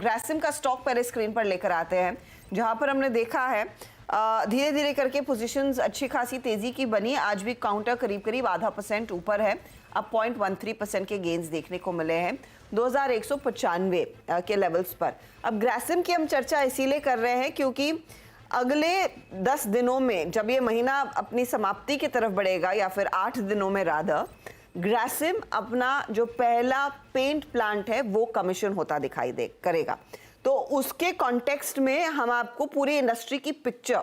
ग्रासिम का स्टॉक पहले स्क्रीन पर लेकर आते हैं, जहां पर हमने देखा है धीरे धीरे करके पोजीशंस अच्छी खासी तेजी की बनी। आज भी काउंटर करीब करीब 0.5% ऊपर है, अब 0.13% के गेन्स देखने को मिले हैं 2195 के लेवल्स पर। अब ग्रासिम की हम चर्चा इसीलिए कर रहे हैं क्योंकि अगले 10 दिनों में जब ये महीना अपनी समाप्ति की तरफ बढ़ेगा, या फिर 8 दिनों में रादर, ग्रासिम अपना जो पहला पेंट प्लांट है वो कमीशन होता दिखाई करेगा। तो उसके कॉन्टेक्स्ट में हम आपको पूरी इंडस्ट्री की पिक्चर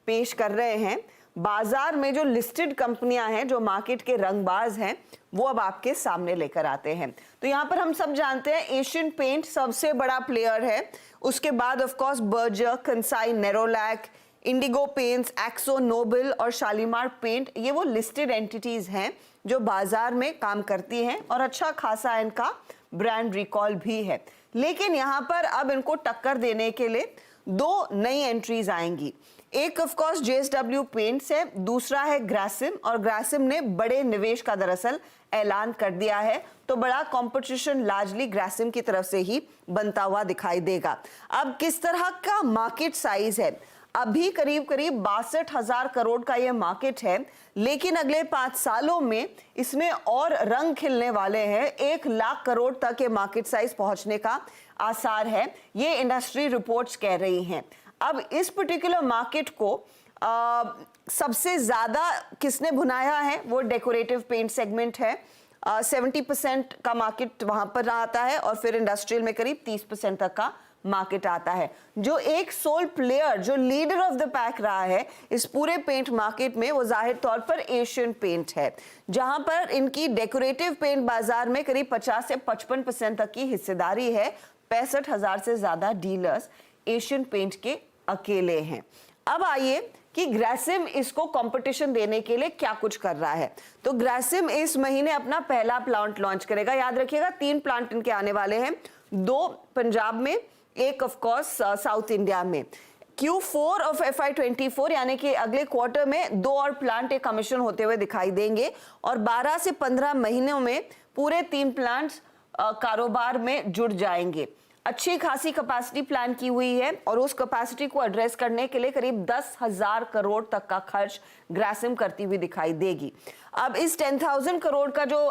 पेश कर रहे हैं। बाजार में जो लिस्टेड कंपनियां हैं, जो मार्केट के रंगबाज हैं, वो अब आपके सामने लेकर आते हैं। तो यहाँ पर हम सब जानते हैं एशियन पेंट सबसे बड़ा प्लेयर है, उसके बाद of course Berger, Kansai, Nerolac, Indigo paints, Akzo Nobel और शालीमार पेंट, ये वो लिस्टेड एंटिटीज हैं जो बाजार में काम करती हैं और अच्छा खासा इनका ब्रांड रिकॉल भी है। लेकिन यहाँ पर अब इनको टक्कर देने के लिए दो नई एंट्रीज आएंगी। एक ऑफ कोर्स JSW पेंट्स है, दूसरा है ग्रासिम, और ग्रासिम ने बड़े निवेश का दरअसल ऐलान कर दिया है, तो बड़ा कंपटीशन लार्जली ग्रासिम की तरफ से ही बनता हुआ दिखाई देगा। अब किस तरह का मार्केट साइज है, अभी करीब करीब 62,000 करोड़ का ये मार्केट है, लेकिन अगले 5 सालों में इसमें और रंग खिलने वाले हैं। 1 लाख करोड़ तक ये मार्केट साइज पहुंचने का आसार है, ये इंडस्ट्री रिपोर्ट्स कह रही हैं। अब इस पर्टिकुलर मार्केट को सबसे ज्यादा किसने भुनाया है, वो डेकोरेटिव पेंट सेगमेंट है। 70% का मार्केट वहां पर आता है, और फिर इंडस्ट्रियल में करीब 30% तक का मार्केट आता है। जो एक सोल प्लेयर, जो लीडर ऑफ द पैक रहा है इस पूरे पेंट मार्केट में, वो जाहिर तौर पर एशियन पेंट है, जहां पर इनकी डेकोरेटिव पेंट बाजार में करीब 50 से 55% तक की हिस्सेदारी है। 65,000 से ज्यादा डीलर्स एशियन पेंट के अकेले हैं। अब आइए कि ग्रासिम इसको कंपटीशन देने के लिए क्या कुछ कर रहा है। तो ग्रासिम इस महीने अपना पहला प्लांट लॉन्च करेगा। याद रखिएगा 3 प्लांट इनके आने वाले हैं, 2 पंजाब में, एक ऑफ कोर्स साउथ इंडिया में। Q4 ऑफ FY24 यानी कि अगले क्वार्टर में 2 और प्लांट कमीशन होते हुए दिखाई देंगे, और 12 से 15 महीनों में पूरे 3 प्लांट्स कारोबार में जुड़ जाएंगे। अच्छी खासी कैपेसिटी प्लान की हुई है, और उस कैपेसिटी को एड्रेस करने के लिए करीब 10,000 करोड़ तक का खर्च ग्रासिम करती हुई दिखाई देगी। अब इस 10,000 करोड़ का जो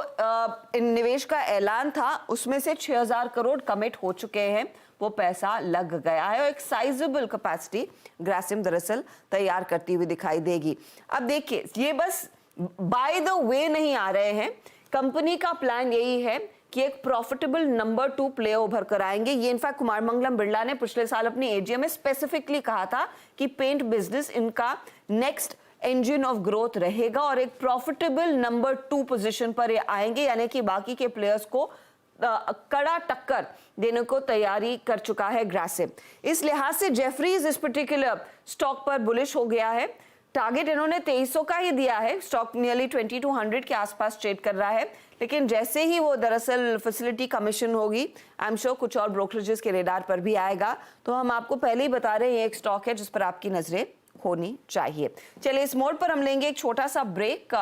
निवेश का ऐलान था, उसमें से 6,000 करोड़ कमिट हो चुके हैं, वो पैसा लग गया है, और एक साइजेबल कैपेसिटी ग्रासिम दरअसल तैयार करती हुई दिखाई देगी। अब देखिए, ये बस बाय द वे नहीं आ रहे हैं, कंपनी का प्लान यही है कि एक प्रॉफिटेबल नंबर 2 प्लेयर उभर कर आएंगे। ये इनफैक्ट कुमार मंगलम बिरला ने पिछले साल अपनी एजीएम में स्पेसिफिकली कहा था कि पेंट बिजनेस इनका नेक्स्ट इंजन ऑफ ग्रोथ रहेगा, और एक प्रॉफिटेबल नंबर 2 पोजीशन पर ये आएंगे, यानी कि बाकी के प्लेयर्स को कड़ा टक्कर देने को तैयारी कर चुका है ग्रासिम। इस लिहाज से जेफरीज इस पर्टिकुलर स्टॉक पर बुलिश हो गया है। टारगेट इन्होंने 2300 का ही दिया है, स्टॉक नियरली 2200 के आसपास ट्रेड कर रहा है, लेकिन जैसे ही वो दरअसल फैसिलिटी कमीशन होगी, आई एम श्योर कुछ और ब्रोकरेजेस के रेडार पर भी आएगा। तो हम आपको पहले ही बता रहे हैं, ये एक स्टॉक है जिस पर आपकी नजरें होनी चाहिए। चलिए, इस मोड पर हम लेंगे एक छोटा सा ब्रेक।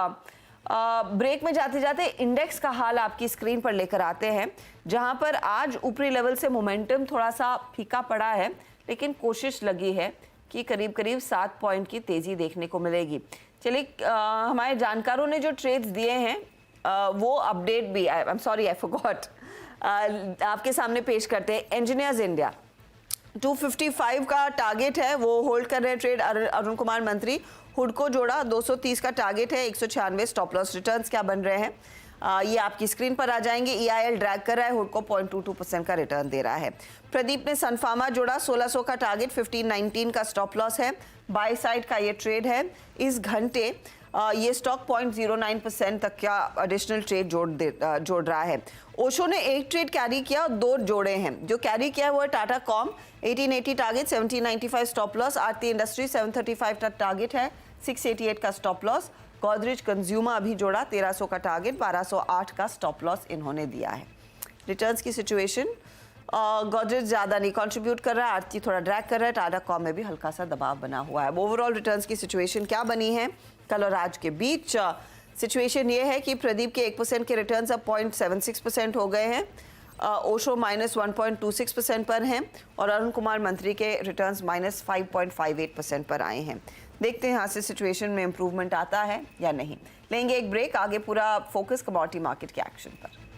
ब्रेक में जाते जाते इंडेक्स का हाल आपकी स्क्रीन पर लेकर आते हैं, जहां पर आज ऊपरी लेवल से मोमेंटम थोड़ा सा फीका पड़ा है, लेकिन कोशिश लगी है कि करीब करीब 7 पॉइंट की तेजी देखने को मिलेगी। चलिए, हमारे जानकारों ने जो ट्रेड्स दिए हैं वो अपडेट भी, I am sorry I forgot, आपके सामने पेश करते हैं। इंजीनियर्स इंडिया 255 का टारगेट है, वो होल्ड कर रहे हैं ट्रेड। अरुण कुमार मंत्री, हुडको जोड़ा 230 का टारगेट है, 196 स्टॉप लॉस। रिटर्न्स क्या बन रहे हैं ये आपकी स्क्रीन पर आ जाएंगे। EIL ड्रैग कर रहा है, हुडको 0.22% का रिटर्न दे रहा है। प्रदीप ने सनफार्मा जोड़ा, 1600 का टारगेट, 1519 का स्टॉप लॉस है। बाय साइड का ये ट्रेड है। इस घंटे ये स्टॉक 0.09% तक का एडिशनल ट्रेड जोड़ रहा है। ओशो ने 1 ट्रेड कैरी किया और 2 जोड़े हैं। जो कैरी किया है वो है Tata Comm, 1880 target, 1795 stop loss. Aarti industry 735 का टारगेट है, 688 का स्टॉप लॉस। गोदरेज कंज्यूमर अभी जोड़ा, 1300 का टारगेट, 1208 का स्टॉप लॉस इन्होंने दिया है। रिटर्न्स की सिचुएशन, गोदरेज ज़्यादा नहीं कंट्रीब्यूट कर रहा है, आरती थोड़ा ड्रैग कर रहा है, टाटा कॉम में भी हल्का सा दबाव बना हुआ है। ओवरऑल रिटर्न्स की सिचुएशन क्या बनी है कल और आज के बीच? सिचुएशन ये है कि प्रदीप के 1% के रिटर्न्स अब 0.76% हो गए हैं। ओशो -1.26% पर हैं और अरुण कुमार मंत्री के रिटर्न्स -5.58% पर आए हैं। देखते हैं यहाँ से सिचुएशन में इम्प्रूवमेंट आता है या नहीं। लेंगे एक ब्रेक, आगे पूरा फोकस कमोडिटी मार्केट के एक्शन पर।